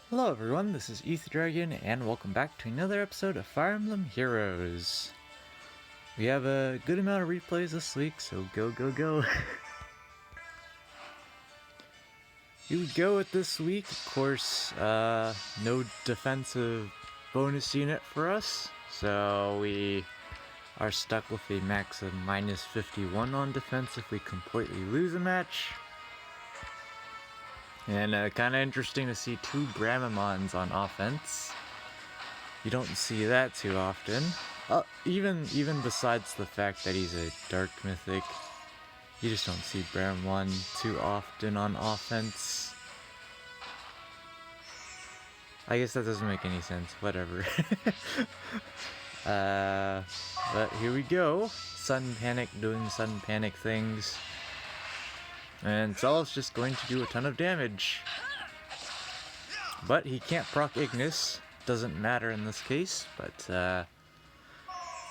Hello everyone, this is Dragon, and welcome back to another episode of Fire Emblem Heroes. We have a good amount of replays this week, so go. Here we go with this week. Of course, no defensive bonus unit for us, so we are stuck with a max of minus 51 on defense if we completely lose a match. And kind of interesting to see two Bramamons on offense. You don't see that too often. Even besides the fact that he's a Dark Mythic, you just don't see Bramamon too often on offense. I guess that doesn't make any sense, whatever. But here we go. Sudden Panic doing Sudden Panic things. And Sol's just going to do a ton of damage. But he can't proc Ignis. Doesn't matter in this case, but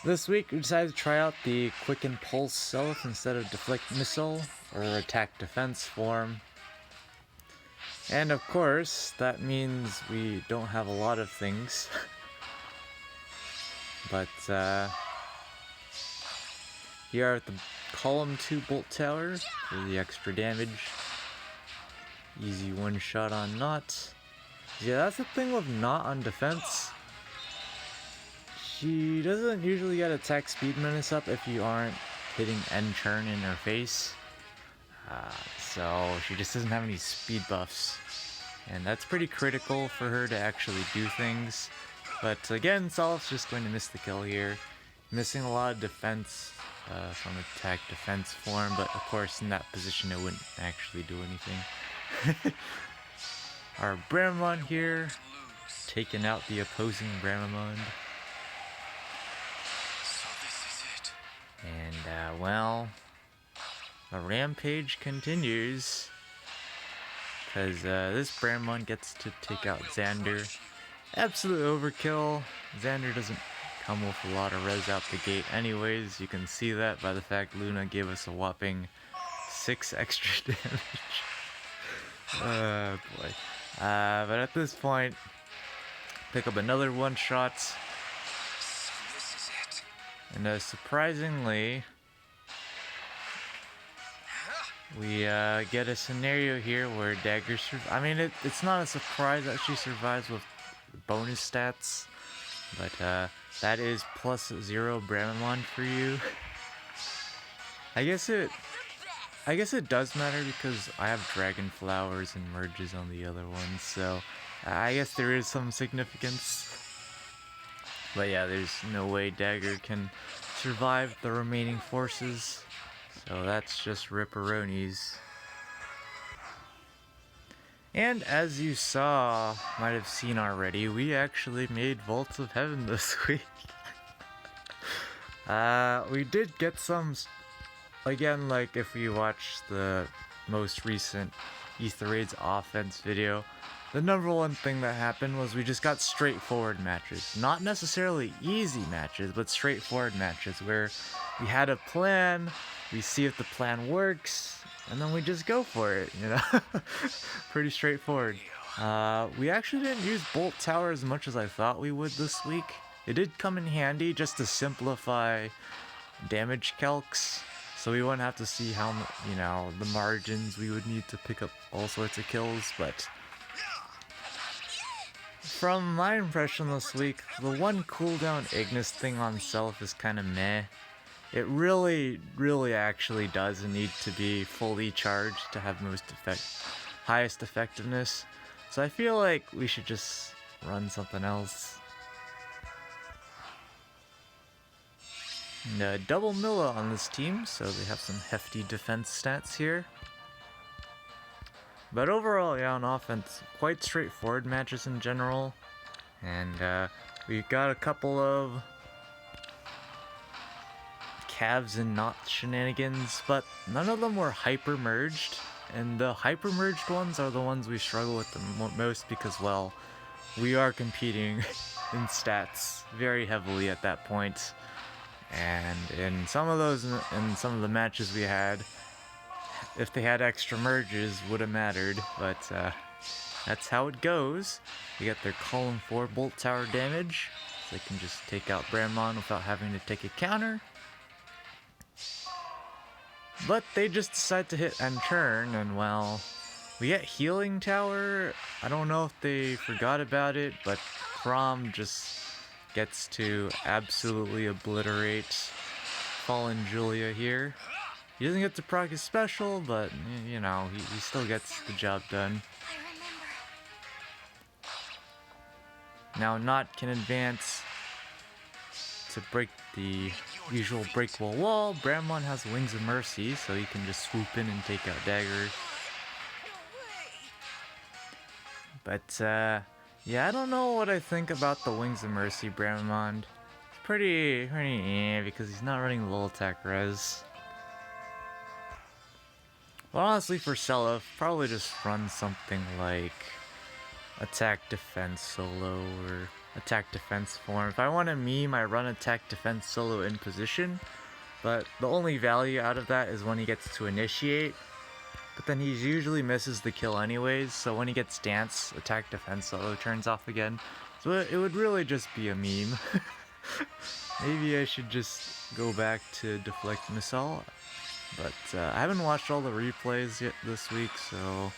this week we decided to try out the Quicken Pulse Self instead of Deflect Missile, or Attack Defense form. And of course, that means we don't have a lot of things. But here at the Column 2 Bolt Tower for the extra damage. Easy one shot on Not. Yeah, that's the thing with Not on defense. She doesn't usually get attack speed menace up if you aren't hitting end churn in her face. So she just doesn't have any speed buffs. And that's pretty critical for her to actually do things. But again, Sol's just going to miss the kill here. Missing a lot of defense from attack defense form, but of course in that position it wouldn't actually do anything. Our Bramamon here, taking out the opposing Bramamon. And well, the rampage continues, because this Bramamon gets to take out Xander. Absolute overkill. Xander doesn't come with a lot of res out the gate anyways. You can see that by the fact Luna gave us a whopping 6 extra damage. Oh boy. But at this point, pick up another one shot. And surprisingly, we get a scenario here where Dagger I mean, it's not a surprise that she survives with bonus stats, but that is +0 Bramamon for you. I guess it does matter because I have Dragon Flowers and Merges on the other ones, so I guess there is some significance. But yeah, there's no way Dagger can survive the remaining forces, so that's just ripperonis. And as you might have seen already, we actually made Vaults of Heaven this week. We did get some, again, like if you watch the most recent Ether Raids offense video, the number one thing that happened was we just got straightforward matches. Not necessarily easy matches, but straightforward matches where we had a plan, we see if the plan works, and then we just go for it, you know? Pretty straightforward. We actually didn't use Bolt Tower as much as I thought we would this week. It did come in handy just to simplify damage calcs, so we wouldn't have to see how, you know, the margins we would need to pick up all sorts of kills, but from my impression this week, the one cooldown Ignis thing on Self is kind of meh. It really actually does need to be fully charged to have highest effectiveness. So I feel like we should just run something else. And double Milla on this team, so they have some hefty defense stats here. But overall, yeah, on offense, quite straightforward matches in general. And we've got a couple of calves and Not shenanigans, but none of them were hyper merged. And the hyper merged ones are the ones we struggle with the most because, well, we are competing in stats very heavily at that point. And in some of the matches we had, if they had extra merges, would have mattered, but that's how it goes. They get their column 4 bolt tower damage, so they can just take out Bramon without having to take a counter. But they just decide to hit end turn, and well, we get healing tower. I don't know if they forgot about it, but Chrom just gets to absolutely obliterate Fallen Julia here. He doesn't get to proc his special, but you know, he still gets the job done. Now Not can advance to break the usual breakable wall. Bramon has Wings of Mercy, so he can just swoop in and take out daggers. But yeah, I don't know what I think about the Wings of Mercy Bramon. It's pretty because he's not running low attack res. Well, honestly, for Seliph, probably just run something like attack defense solo or attack defense form. If I want a meme, I run attack defense solo in position, but the only value out of that is when he gets to initiate. But then he usually misses the kill anyways, so when he gets dance, attack defense solo turns off again. So it would really just be a meme. Maybe I should just go back to deflect missile. But I haven't watched all the replays yet this week, so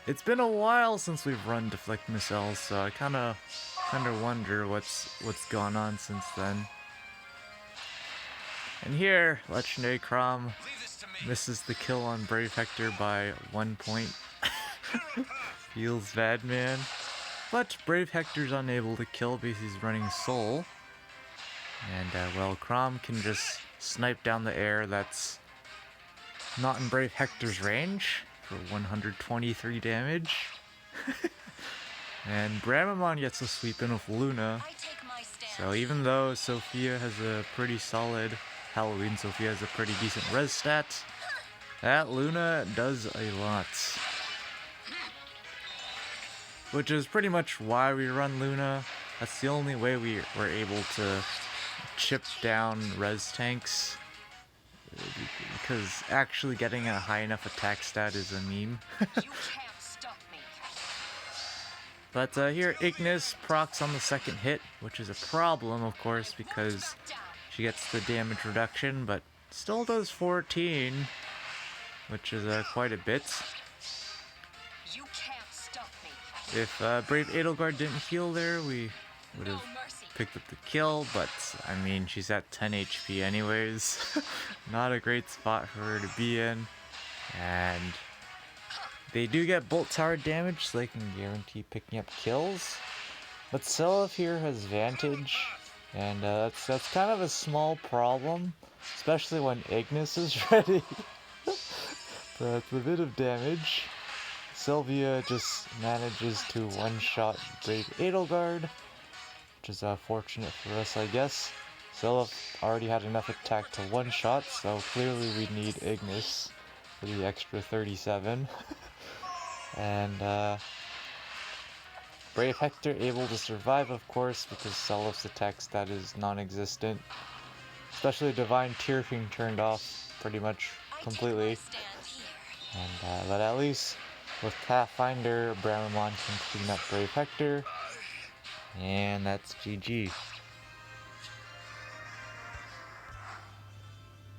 it's been a while since we've run deflect missiles, so I kind of wonder what's gone on since then. And here, Legendary Chrom misses the kill on Brave Hector by 1 point. Feels bad, man. But Brave Hector's unable to kill because he's running Soul. And well, Chrom can just snipe down the air that's not in Brave Hector's range for 123 damage. And Bramamon gets a sweep in with Luna. So even though Sophia has a pretty solid, Halloween Sophia has a pretty decent res stat, that Luna does a lot. Which is pretty much why we run Luna. That's the only way we were able to chip down res tanks. Because actually getting a high enough attack stat is a meme. But here Ignis procs on the second hit, which is a problem, of course, because she gets the damage reduction, but still does 14, which is quite a bit. If Brave Edelgard didn't heal there, we would have picked up the kill, but I mean, she's at 10 HP anyways. Not a great spot for her to be in. And they do get bolt tower damage, so they can guarantee picking up kills. But Seliph here has Vantage, and that's kind of a small problem, especially when Ignis is ready. That's a bit of damage. Sylvia just manages to one-shot Brave Edelgard, which is fortunate for us, I guess. Seliph already had enough attack to one-shot, so clearly we need Ignis for the extra 37. And Brave Hector able to survive, of course, because Seliph's attack stat is non-existent. Especially Divine Tear being turned off pretty much completely. And but at least with Pathfinder, Bramamon can clean up Brave Hector. And that's GG.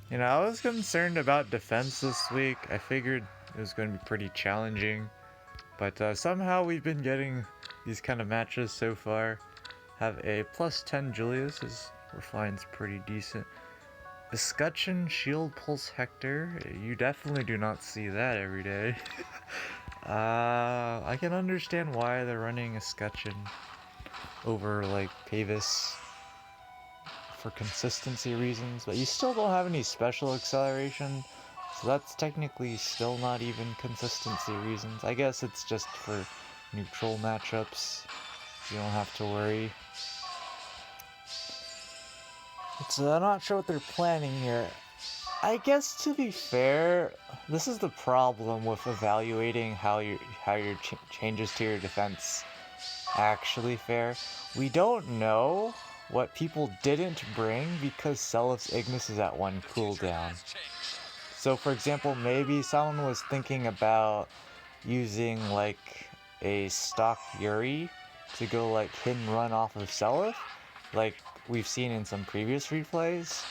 You know, I was concerned about defense this week. I figured it was going to be pretty challenging. But somehow we've been getting these kind of matches so far. Have a plus 10 Julius, his refine's pretty decent. Escutcheon Shield Pulse Hector, you definitely do not see that every day. I can understand why they're running Escutcheon over like Pavis for consistency reasons, but you still don't have any special acceleration, so that's technically still not even consistency reasons. I guess it's just for neutral matchups. You don't have to worry. So I'm not sure what they're planning here. I guess to be fair, this is the problem with evaluating how your changes to your defense actually fare. We don't know what people didn't bring because Seliph's Ignis is at 1 cooldown. So for example, maybe someone was thinking about using like a stock Yuri to go like hit and run off of Seliph, like we've seen in some previous replays.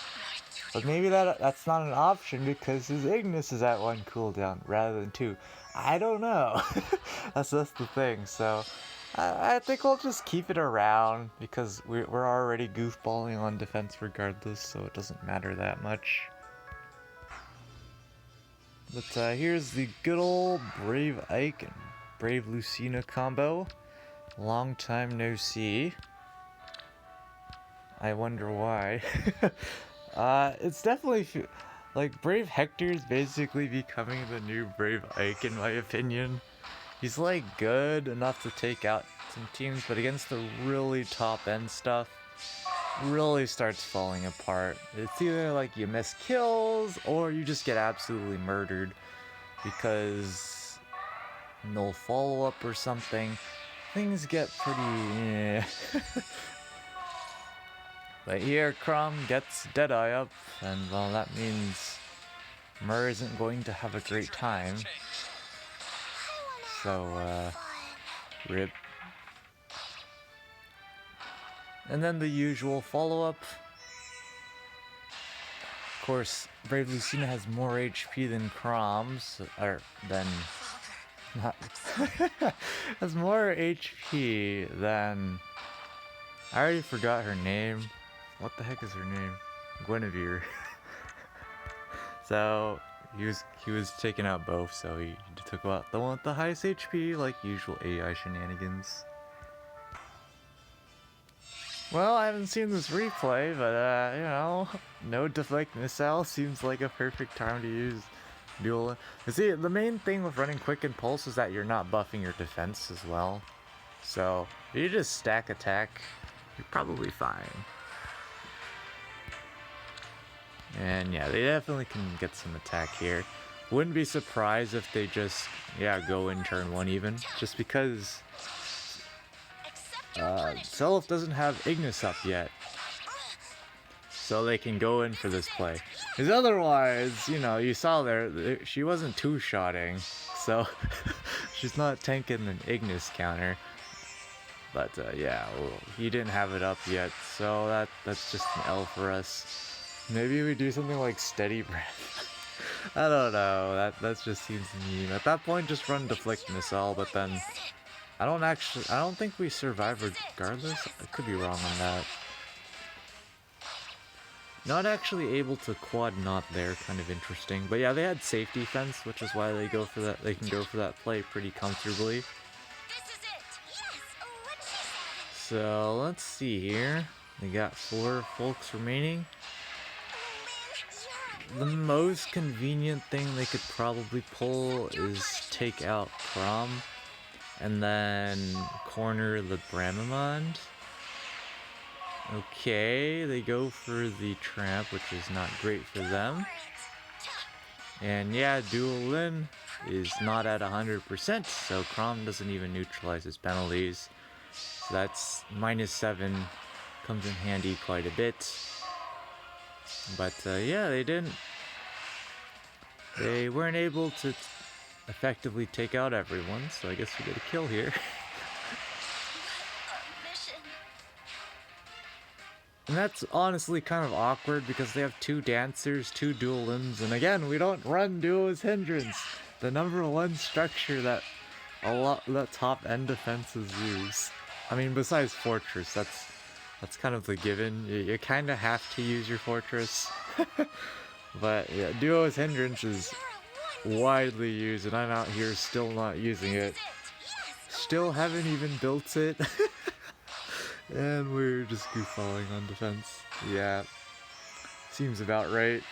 But maybe that's not an option because his Ignis is at 1 cooldown rather than 2. I don't know. that's the thing. So I think we'll just keep it around because we're already goofballing on defense regardless, so it doesn't matter that much. But here's the good old Brave Ike and Brave Lucina combo. Long time no see. I wonder why. It's definitely like Brave Hector's basically becoming the new Brave Ike in my opinion. He's like good enough to take out some teams, but against the really top end stuff, really starts falling apart. It's either like you miss kills or you just get absolutely murdered because no follow up or something. Things get pretty But here Crom gets Deadeye up, and well, that means Mur isn't going to have a great time. So, rip. And then the usual follow-up. Of course, Brave Lucina has more HP than Crom's, or than... Not has more HP than... I already forgot her name. What the heck is her name? Guinevere. So he was taking out both, so he took out the one with the highest HP, like usual AI shenanigans. Well, I haven't seen this replay, but you know, no deflect missile seems like a perfect time to use dual. You see, the main thing with running quick and pulse is that you're not buffing your defense as well. So if you just stack attack, you're probably fine. And yeah, they definitely can get some attack here. Wouldn't be surprised if they just, go in turn 1 even. Just because Seliph doesn't have Ignis up yet. So they can go in for this play. Because otherwise, you know, you saw there, she wasn't two-shotting. So she's not tanking an Ignis counter. But yeah, well, he didn't have it up yet. So that's just an L for us. Maybe we do something like Steady Breath. I don't know, that just seems mean. At that point, just run Deflect Missile, but then I don't think we survive regardless. I could be wrong on that. Not actually able to quad not there, kind of interesting. But yeah, they had safe defense, which is why they go for that. They can go for that play pretty comfortably. So let's see here. We got 4 folks remaining. The most convenient thing they could probably pull is take out Crom and then corner the Bramamond. Okay, they go for the Tramp, which is not great for them. And yeah, Dual Lin is not at 100%, so Crom doesn't even neutralize his penalties. So that's -7, comes in handy quite a bit. But yeah, they weren't able to effectively take out everyone, so I guess we get a kill here. And that's honestly kind of awkward because they have 2 dancers, 2 dual limbs, and again, we don't run duo as hindrance. The #1 structure that a lot that top end defenses use. I mean, besides Fortress, that's kind of the given. You kind of have to use your Fortress. But yeah, duo as hindrance is widely used, and I'm out here still not using it. Still haven't even built it. And we're just goofballing on defense. Yeah, seems about right.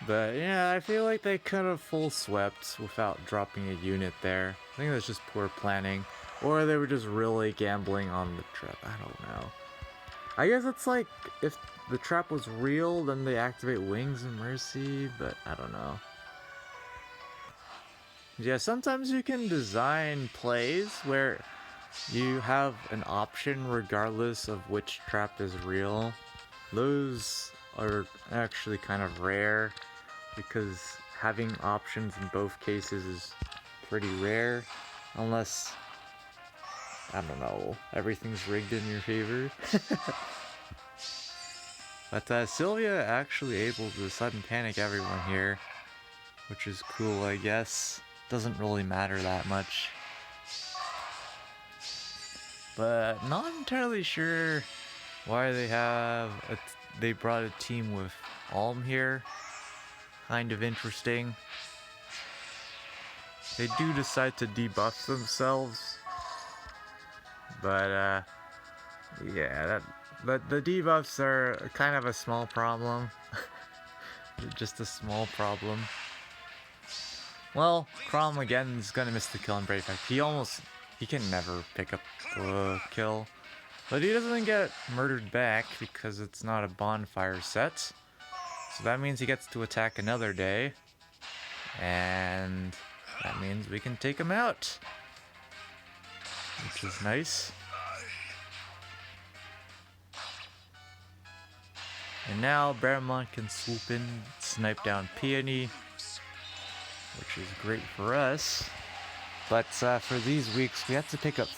But yeah, I feel like they could have full swept without dropping a unit there. I think that's just poor planning. Or they were just really gambling on the trap. I don't know. I guess it's like, if the trap was real, then they activate Wings and Mercy, but I don't know. Yeah, sometimes you can design plays where you have an option regardless of which trap is real. Those are actually kind of rare. because having options in both cases is pretty rare, unless, I don't know, everything's rigged in your favor. But Sylvia actually able to sudden panic everyone here, which is cool, I guess. Doesn't really matter that much. But not entirely sure why they brought a team with Alm here. Kind of interesting. They do decide to debuff themselves, but yeah, the debuffs are kind of a small problem. Just a small problem. Well, Chrom again is gonna miss the kill on Brave Fact. He can never pick up the kill. But he doesn't get murdered back because it's not a bonfire set. So that means he gets to attack another day. And that means we can take him out, which is nice. And now Bearmont can swoop in, snipe down Peony, which is great for us. But for these weeks, we have to pick up.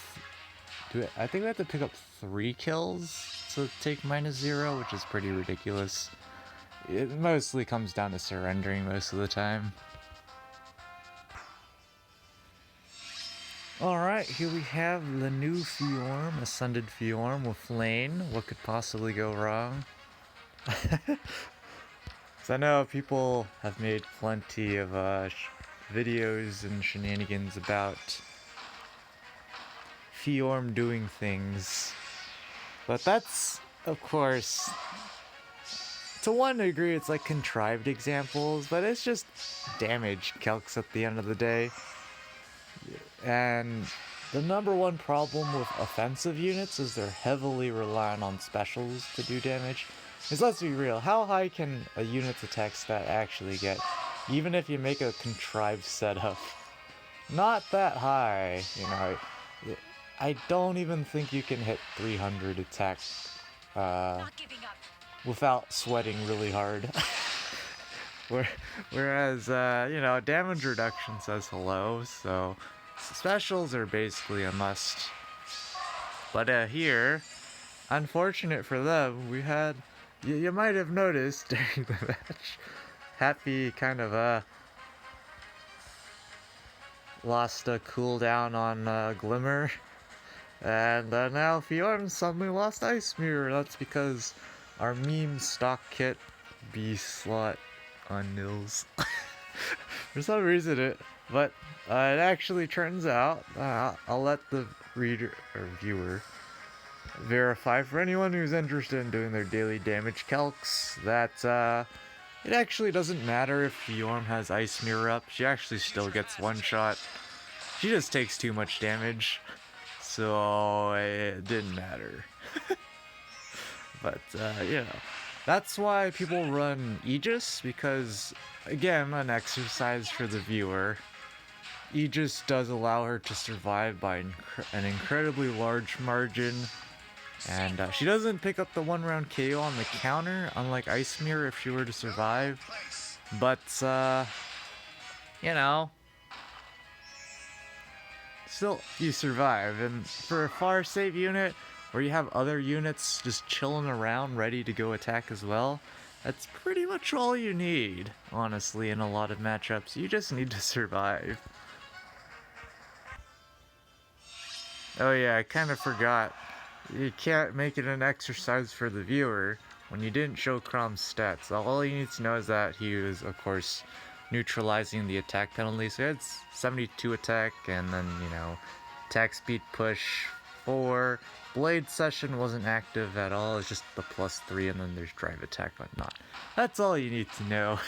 I think we have to pick up 3 kills to take -0, which is pretty ridiculous. It mostly comes down to surrendering most of the time. Alright, here we have the new Fjorm, Ascended Fjorm with Lane. What could possibly go wrong? So I know people have made plenty of videos and shenanigans about Fjorm doing things. But that's, of course, to one degree, it's like contrived examples, but it's just damage calcs at the end of the day. And the #1 problem with offensive units is they're heavily reliant on specials to do damage. Because let's be real, how high can a unit's attack stat actually get? Even if you make a contrived setup. Not that high, you know. I don't even think you can hit 300 attack without sweating really hard. Whereas, you know, damage reduction says hello, so specials are basically a must. But here, unfortunate for them, we had, you might have noticed during the match, Happy kind of lost a cooldown on Glimmer. And now Fjorm suddenly lost Ice Mirror. That's because our meme stock kit B-slot on Nils. For some reason but it actually turns out, I'll let the reader or viewer verify for anyone who's interested in doing their daily damage calcs that it actually doesn't matter if Fjorm has Ice Mirror up. She actually still gets one shot. She just takes too much damage. So it didn't matter. But, you know, that's why people run Aegis, because, again, an exercise for the viewer. Aegis does allow her to survive by an incredibly large margin, and she doesn't pick up the 1-round KO on the counter, unlike Ice Mirror if she were to survive. But, you know, still, you survive, and for a far save unit, where you have other units just chilling around ready to go attack as well, that's pretty much all you need, honestly, in a lot of matchups. You just need to survive. Oh yeah, I kind of forgot. You can't make it an exercise for the viewer when you didn't show Chrom's stats. All you need to know is that he was, of course, neutralizing the attack penalty. So it's 72 attack, and then, you know, attack speed push 4. Blade session wasn't active at all. It's just the +3, and then there's drive attack, whatnot. That's all you need to know.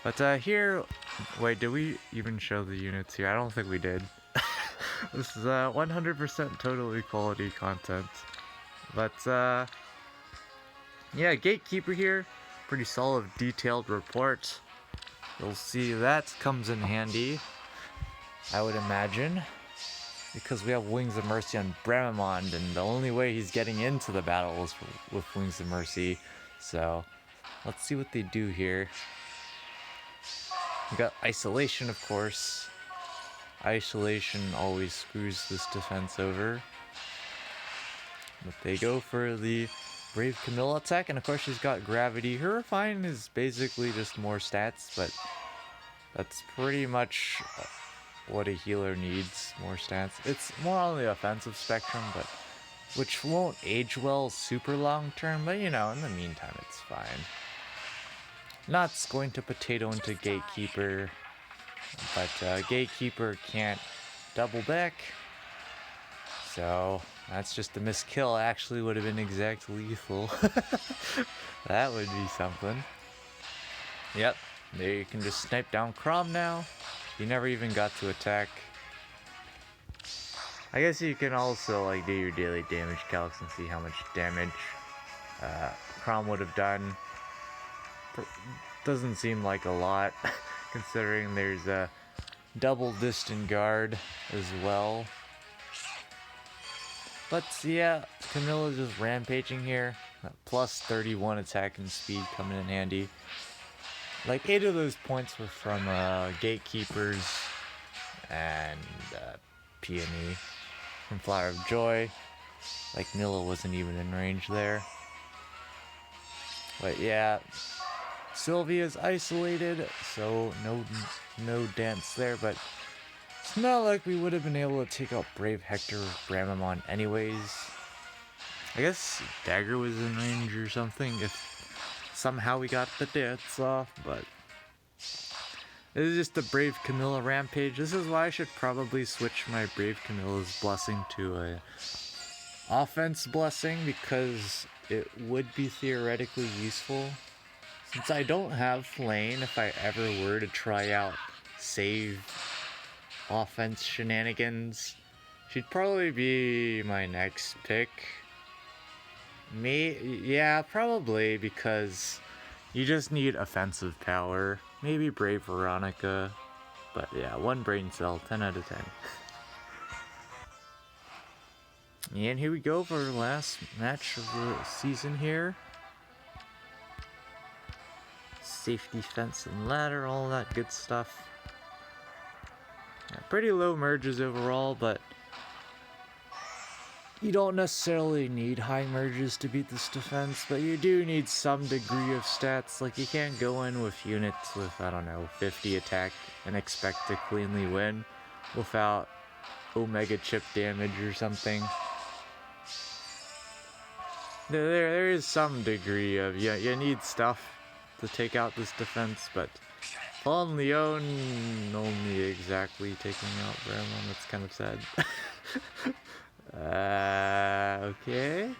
But here, wait, did we even show the units here? I don't think we did. This is 100% total equality content. But yeah, Gatekeeper here, pretty solid detailed report. You'll see that comes in handy, I would imagine, because we have Wings of Mercy on Bramamond, and the only way he's getting into the battle is with Wings of Mercy. So let's see what they do here. We got isolation, of course. Isolation always screws this defense over. But they go for the Brave Camilla attack, and of course she's got gravity. Her Refine is basically just more stats, but that's pretty much what a healer needs, more stats. It's more on the offensive spectrum, but which won't age well super long term, but you know, in the meantime it's fine. Not's going to potato into Gatekeeper, but Gatekeeper can't double back, so that's just a missed kill. Actually would have been exact lethal. That would be something. Yep, there you can just snipe down Crom now. You never even got to attack. I guess you can also like do your daily damage calcs and see how much damage Crom would have done. Doesn't seem like a lot, considering there's a double distant guard as well. But yeah, Camilla's just rampaging here. Plus 31 attack and speed coming in handy. Like 8 of those points were from Gatekeepers and Peony from Flower of Joy. Like Milla wasn't even in range there. But yeah, Sylvia's isolated, so no dance there, but it's not like we would have been able to take out Brave Hector or Bramamon anyways. I guess Dagger was in range or something if somehow we got the dance off, but this is just a Brave Camilla rampage. This is why I should probably switch my Brave Camilla's blessing to a offense blessing, because it would be theoretically useful. Since I don't have Flame, if I ever were to try out save offense shenanigans, she'd probably be my next pick. Yeah, probably, because you just need offensive power. Maybe Brave Veronica, but yeah, 1 brain cell, 10 out of 10. And here we go for our last match of the season here. Safety, fence, and ladder, all that good stuff. Yeah, pretty low merges overall, but you don't necessarily need high merges to beat this defense, but you do need some degree of stats. Like, you can't go in with units with, I don't know, 50 attack and expect to cleanly win without Omega chip damage or something. There is some degree of, yeah, you need stuff to take out this defense, but Fallen Leon only exactly taking out Bramon, that's kind of sad. Okay,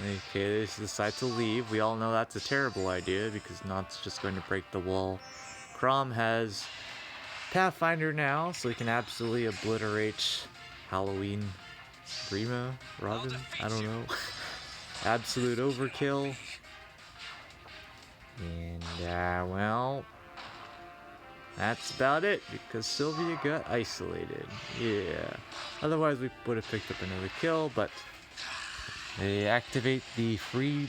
they decide to leave. We all know that's a terrible idea because Not's just going to break the wall. Crom has Pathfinder now, so he can absolutely obliterate Halloween Rima, Robin, I don't know. Absolute overkill. And well, that's about it, because Sylvia got isolated. Yeah. Otherwise we would have picked up another kill, but they activate the free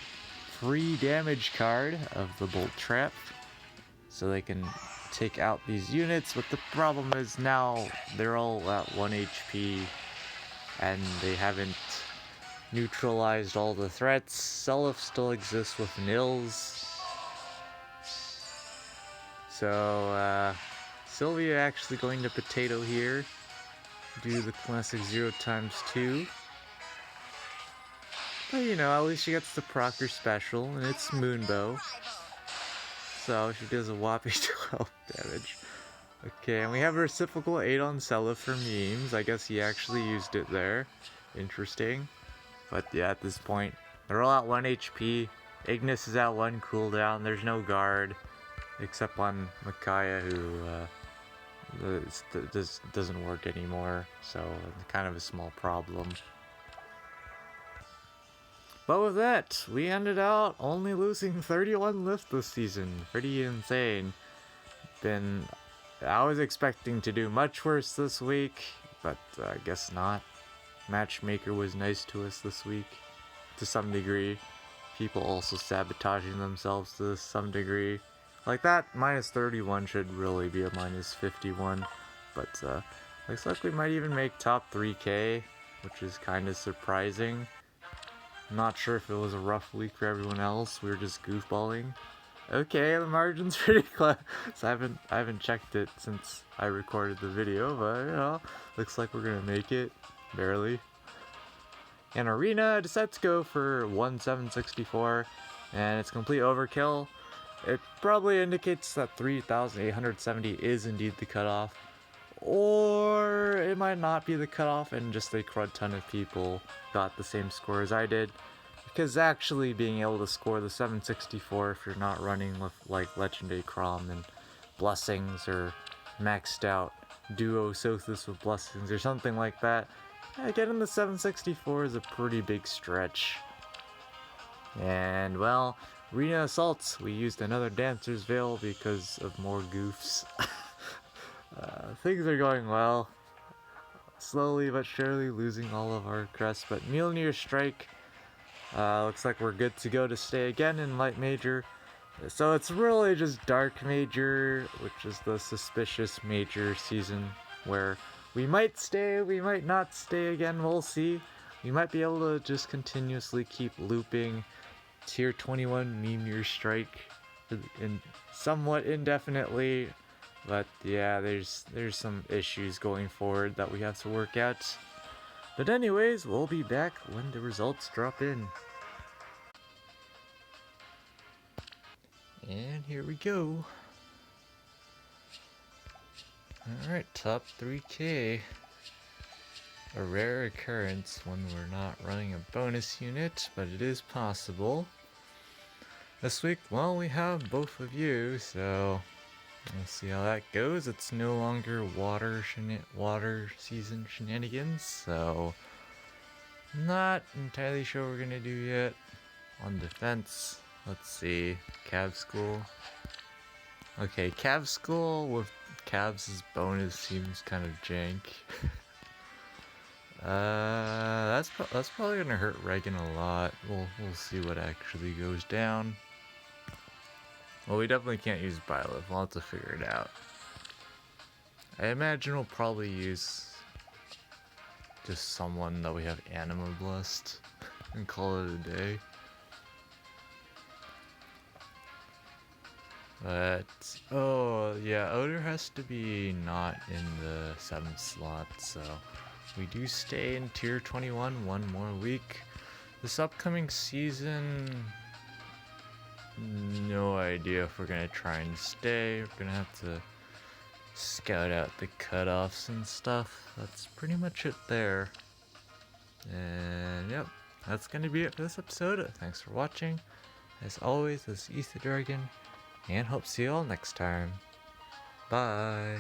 damage card of the Bolt Trap, so they can take out these units. But the problem is now they're all at 1 HP, and they haven't neutralized all the threats. Seliph still exists with Nils. So, Sylvia actually going to potato here. Do the classic 0×2. But you know, at least she gets the Procker special, and it's Moonbow. So, she does a whopping 12 damage. Okay, and we have a reciprocal 8 on Seliph for memes. I guess he actually used it there. Interesting. But yeah, at this point, they're all at 1 HP. Ignis is at 1 cooldown. There's no guard. Except on Micaiah, who doesn't work anymore, so it's kind of a small problem. But with that, we ended out only losing 31 lift this season. Pretty insane. I was expecting to do much worse this week, but I guess not. Matchmaker was nice to us this week, to some degree. People also sabotaging themselves to some degree. Like that minus 31 should really be a minus 51, but looks like we might even make top 3K, which is kind of surprising. Not sure if it was a rough week for everyone else. We were just goofballing. Okay, the margin's pretty close. So I haven't checked it since I recorded the video, but you know, looks like we're gonna make it barely. And arena, I decided to go for 1764, and it's complete overkill. It probably indicates that 3,870 is indeed the cutoff, or it might not be the cutoff and just a crud ton of people got the same score as I did. Because actually being able to score the 764 if you're not running with like Legendary Crom and Blessings or maxed out Duo Sothis with Blessings or something like that, getting the 764 is a pretty big stretch. And well, Arena Assaults, we used another Dancer's Veil because of more goofs. Things are going well. Slowly but surely losing all of our crests, but Mjolnir Strike, looks like we're good to go to stay again in Light Major. So it's really just Dark Major, which is the suspicious major season where we might stay, we might not stay again, we'll see. We might be able to just continuously keep looping Tier 21 Mjolnir Strike in somewhat indefinitely, but yeah, there's some issues going forward that we have to work out. But anyways, we'll be back when the results drop in. And here we go. Alright, top 3K. A rare occurrence when we're not running a bonus unit, but it is possible. This week, well, we have both of you, so we'll see how that goes. It's no longer water season shenanigans, so not entirely sure what we're gonna do yet. On defense, let's see, Cav School. Okay, Cav School with Cavs' bonus seems kind of jank. That's probably gonna hurt Reagan a lot. We'll see what actually goes down. Well, we definitely can't use Byleth. We'll have to figure it out. I imagine we'll probably use just someone that we have Anima Blessed and call it a day. But, oh yeah, Odor has to be not in the 7th slot, so we do stay in Tier 21 one more week. This upcoming season, no idea if we're gonna try and stay. We're gonna have to scout out the cutoffs and stuff. That's pretty much it there. And yep, that's gonna be it for this episode. Thanks for watching. As always, this is Ether Dragon, and hope to see you all next time. Bye.